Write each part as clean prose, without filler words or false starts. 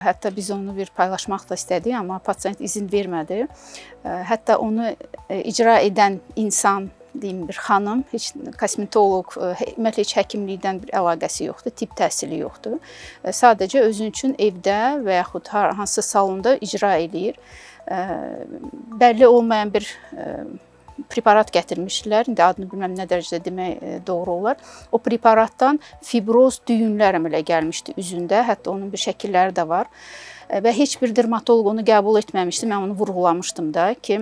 Hətta biz onu bir paylaşmaq da istədik, amma pasiyent izin vermədi. Hətta onu icra edən insan, deyim bir xanım, heç kosmetoloq, ümumiyyətlə heç həkimlikdən bir əlaqəsi yoxdur, tibb təhsili yoxdur. Sadəcə özü üçün evdə və yaxud hansısa salonda icra eləyir. Bəlli olmayan bir preparat gətirmişdilər. İndi adını bilməm nə dərəcədə demək doğru olar. O preparatdan fibroz düyünlər əmələ gəlmişdi üzündə. Hətta onun bir şəkilləri də var. Və heç bir dermatoloq onu qəbul etməmişdi. Mən onu vurğulamışdım da ki,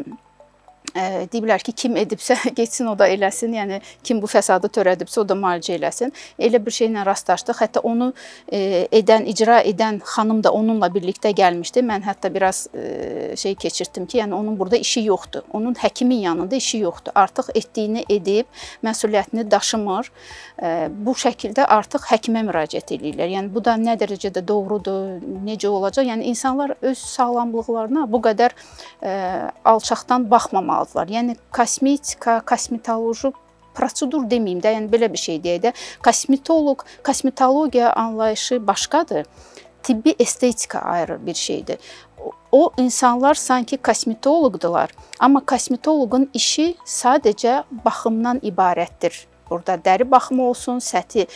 deyiblər ki, kim edibsə geçsin o da eləsin. Yəni kim bu fəsadı törədibsə o da müalicə eləsin. Elə bir şeylə rastlaşdıq. Hətta onu icra edən xanım da onunla birlikdə gəlmişdi. Mən hətta biraz şey keçirtdim ki, yəni onun burada işi yoxdur. Onun həkimin yanında işi yoxdur. Artıq etdiyini edib, məsuliyyətini daşımır. Bu şəkildə artıq həkimə müraciət edirlər. Yəni bu da nə dərəcədə doğrudur, necə olacaq? Yəni insanlar öz sağlamlıqlarına bu qədər alçaqdan baxmamalıdır. Yəni kosmetika, kosmetoloji prosedur deməyim də, yəni belə bir şey deyək də. Kosmetologiya anlayışı başqadır. Tibbi estetika ayrı bir şeydir. O insanlar sanki kosmetoloqdular, amma kosmetoloqun işi sadəcə baxımdan ibarətdir. Burada dəri baxımı olsun, səthi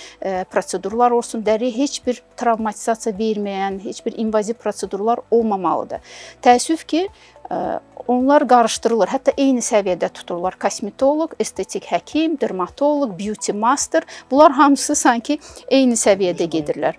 prosedurlar olsun, dəriyə heç bir travmatizasiya verməyən, heç bir invaziv prosedurlar olmamalıdır. Təəssüf ki, onlar qarışdırılır, hətta eyni səviyyədə tuturlar. Kosmetoloq, estetik həkim, dermatoloq, beauty master, bunlar hamısı sanki eyni səviyyədə gedirlər.